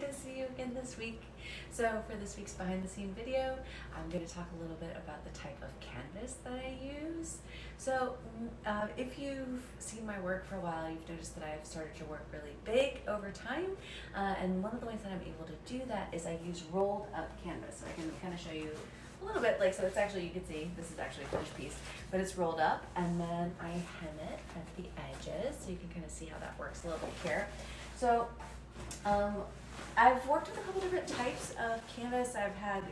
good to see you again this week. So for this week's behind the scene video, I'm going to talk a little bit about the type of canvas that I use. So if you've seen my work for a while, you've noticed that I've started to work really big over time. And one of the ways that I'm able to do that is I use rolled up canvas. So I can kind of show you a little bit, like, so it's actually, you can see, this is actually a finished piece, but it's rolled up, and then I hem it at the edges, so you can kind of see how that works a little bit here. So I've worked with a couple different types of canvas. I've had,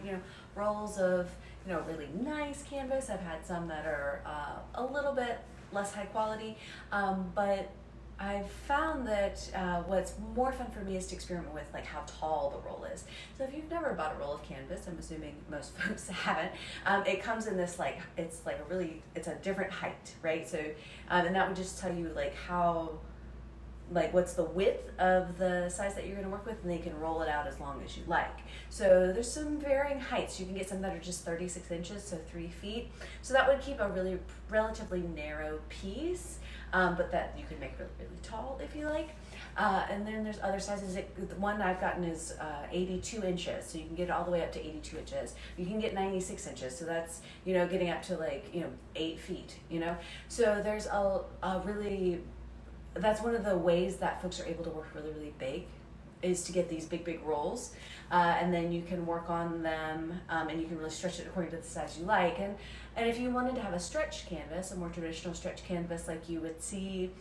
rolls of, really nice canvas. I've had some that are a little bit less high quality, but I've found that what's more fun for me is to experiment with like how tall the roll is. So if you've never bought a roll of canvas, I'm assuming most folks haven't, it comes in this it's a different height, right? So, and that would just tell you what's the width of the size that you're going to work with, and they can roll it out as long as you like. So there's some varying heights. You can get some that are just 36 inches, so 3 feet. So that would keep a really relatively narrow piece, but that you can make really, really tall if you like. And then there's other sizes. The one I've gotten is 82 inches, so you can get it all the way up to 82 inches. You can get 96 inches, so that's, getting up to 8 feet, So there's that's one of the ways that folks are able to work really, really big, is to get these big, big rolls. And then you can work on them, and you can really stretch it according to the size you like. And if you wanted to have a stretch canvas, a more traditional stretch canvas like you would see,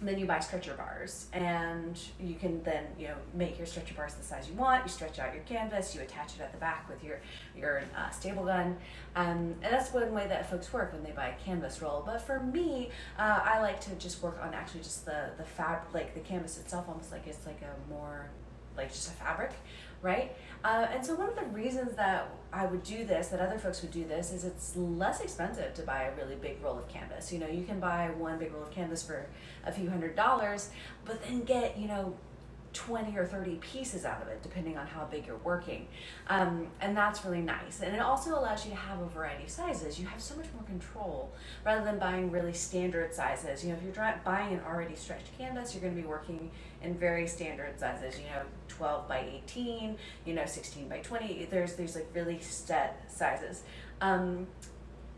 then you buy stretcher bars, and you can then make your stretcher bars the size you want. You stretch out your canvas, you attach it at the back with your staple gun, and that's one way that folks work when they buy a canvas roll. But for me, I like to just work on actually just the fabric, the canvas itself, almost like it's like a more like just a fabric, right? And so one of the reasons that I would do this, that other folks would do this, is it's less expensive to buy a really big roll of canvas. You can buy one big roll of canvas for a few $100s, but then get, 20 or 30 pieces out of it, depending on how big you're working. And that's really nice. And it also allows you to have a variety of sizes. You have so much more control rather than buying really standard sizes. If you're buying an already stretched canvas, you're going to be working in very standard sizes, 12 by 18, 16 by 20. There's like really set sizes. And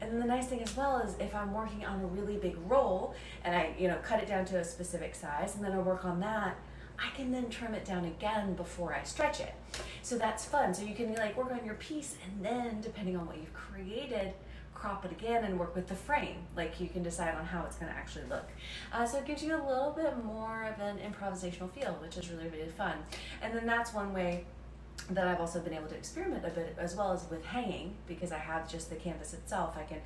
the nice thing as well is if I'm working on a really big roll and I, cut it down to a specific size, and then I work on that, I can then trim it down again before I stretch it. So that's fun. So you can work on your piece, and then depending on what you've created, crop it again and work with the frame. You can decide on how it's going to actually look. So it gives you a little bit more of an improvisational feel, which is really, really fun. And then that's one way that I've also been able to experiment a bit, as well as with hanging, because I have just the canvas itself. I can,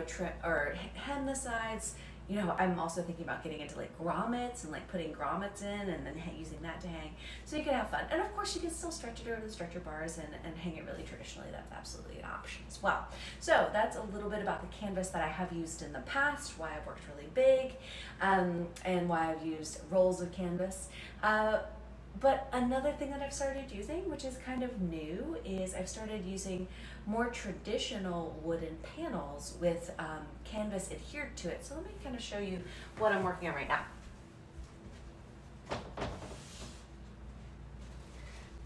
trim or hem the sides. I'm also thinking about getting into grommets and putting grommets in and then using that to hang. So you can have fun. And of course you can still stretch it over the stretcher bars and hang it really traditionally. That's absolutely an option as well. So that's a little bit about the canvas that I have used in the past, why I've worked really big, and why I've used rolls of canvas. But another thing that I've started using, which is kind of new, is I've started using more traditional wooden panels with canvas adhered to it. So let me kind of show you what I'm working on right now.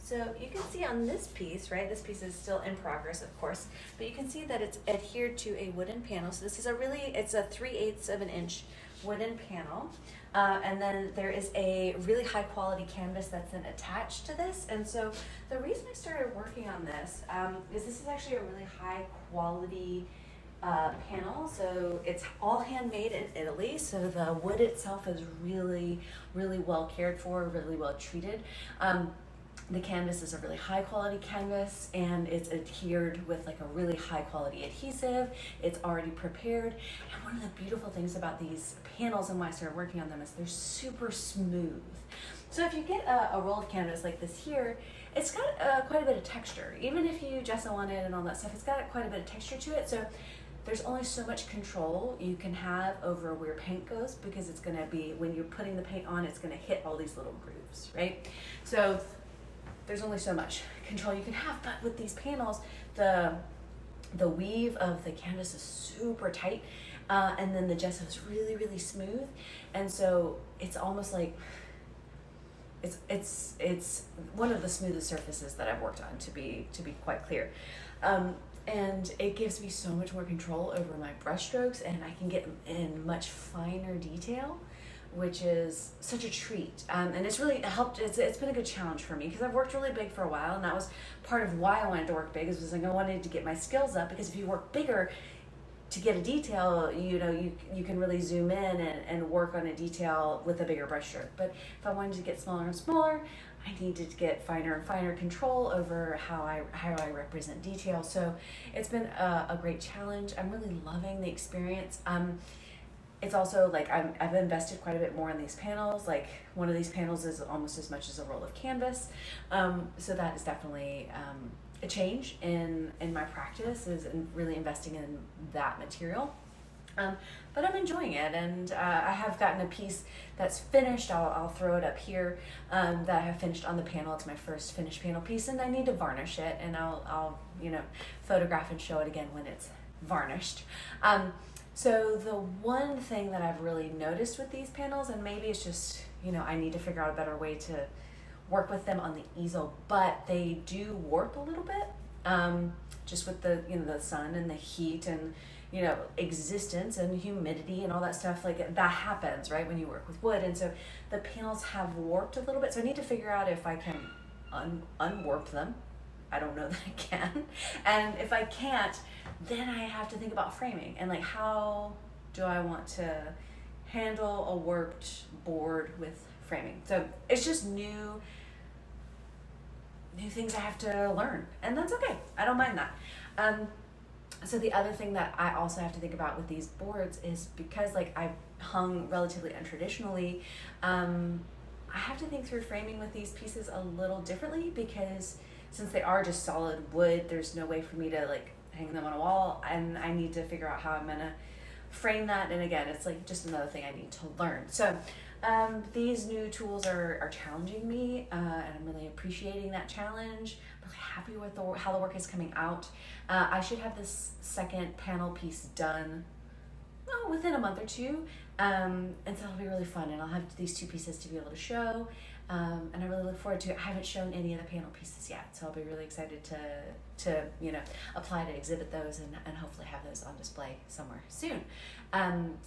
So you can see on this piece, right, this piece is still in progress, of course, but you can see that it's adhered to a wooden panel. So this is it's a 3/8 of an inch wooden panel. And then there is a really high quality canvas that's then attached to this. And so the reason I started working on this is this is actually a really high quality panel. So it's all handmade in Italy. So the wood itself is really, really well cared for, really well treated. The canvas is a really high quality canvas, and it's adhered with a really high quality adhesive. It's already prepared. And one of the beautiful things about these panels and why I started working on them is they're super smooth. So if you get a roll of canvas like this here, it's got quite a bit of texture. Even if you gesso on it and all that stuff, it's got quite a bit of texture to it. So there's only so much control you can have over where paint goes, because it's going to be, when you're putting the paint on, it's going to hit all these little grooves, right? So there's only so much control you can have. But with these panels, the weave of the canvas is super tight, and then the gesso is really, really smooth. And so it's almost like it's one of the smoothest surfaces that I've worked on, to be quite clear. And it gives me so much more control over my brush strokes, and I can get in much finer detail, which is such a treat. And it's really helped. It's been a good challenge for me, because I've worked really big for a while, and that was part of why I wanted to work big, is was like I wanted to get my skills up, because if you work bigger to get a detail, you can really zoom in and work on a detail with a bigger brush stroke. But if I wanted to get smaller and smaller, I needed to get finer and finer control over how I represent detail. So it's been a great challenge. I'm really loving the experience. It's also like I've invested quite a bit more in these panels. Like one of these panels is almost as much as a roll of canvas. So that is definitely a change in my practice, is in really investing in that material. But I'm enjoying it, and I have gotten a piece that's finished. I'll throw it up here, that I have finished on the panel. It's my first finished panel piece, and I need to varnish it, and I'll photograph and show it again when it's varnished. So the one thing that I've really noticed with these panels, and maybe it's just I need to figure out a better way to work with them on the easel, but they do warp a little bit, just with the the sun and the heat and existence and humidity and all that stuff. Like that happens right when you work with wood, and so the panels have warped a little bit. So I need to figure out if I can unwarp them. I don't know that I can, and if I can't, then I have to think about framing and like how do I want to handle a warped board with framing. So it's just new things I have to learn, and that's okay. I don't mind that. So the other thing that I also have to think about with these boards is, because like I've hung relatively untraditionally, I have to think through framing with these pieces a little differently, because since they are just solid wood, there's no way for me to like hang them on a wall, and I need to figure out how I'm gonna frame that. And again, it's like just another thing I need to learn. So these new tools are challenging me, and I'm really appreciating that challenge. I'm really happy with how the work is coming out. I should have this second panel piece done within a month or two, and so it'll be really fun, and I'll have these two pieces to be able to show, and I really look forward to it. I haven't shown any of the panel pieces yet, so I'll be really excited to apply to exhibit those, and hopefully have those on display somewhere soon.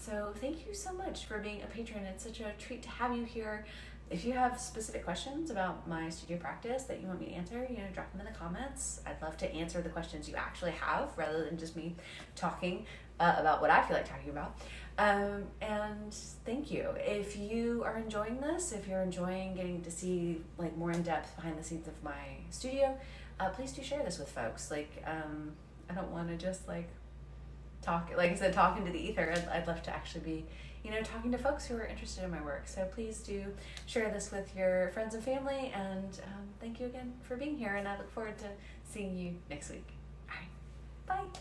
So thank you so much for being a patron. It's such a treat to have you here. If you have specific questions about my studio practice that you want me to answer, drop them in the comments. I'd love to answer the questions you actually have, rather than just me talking about what I feel like talking about. And thank you. If you are enjoying this, if you're enjoying getting to see like more in depth behind the scenes of my studio, please do share this with folks. Like, I don't want to just like talk, like I said, talking to the ether. I'd love to actually be, talking to folks who are interested in my work. So please do share this with your friends and family. And thank you again for being here. And I look forward to seeing you next week. All right, bye.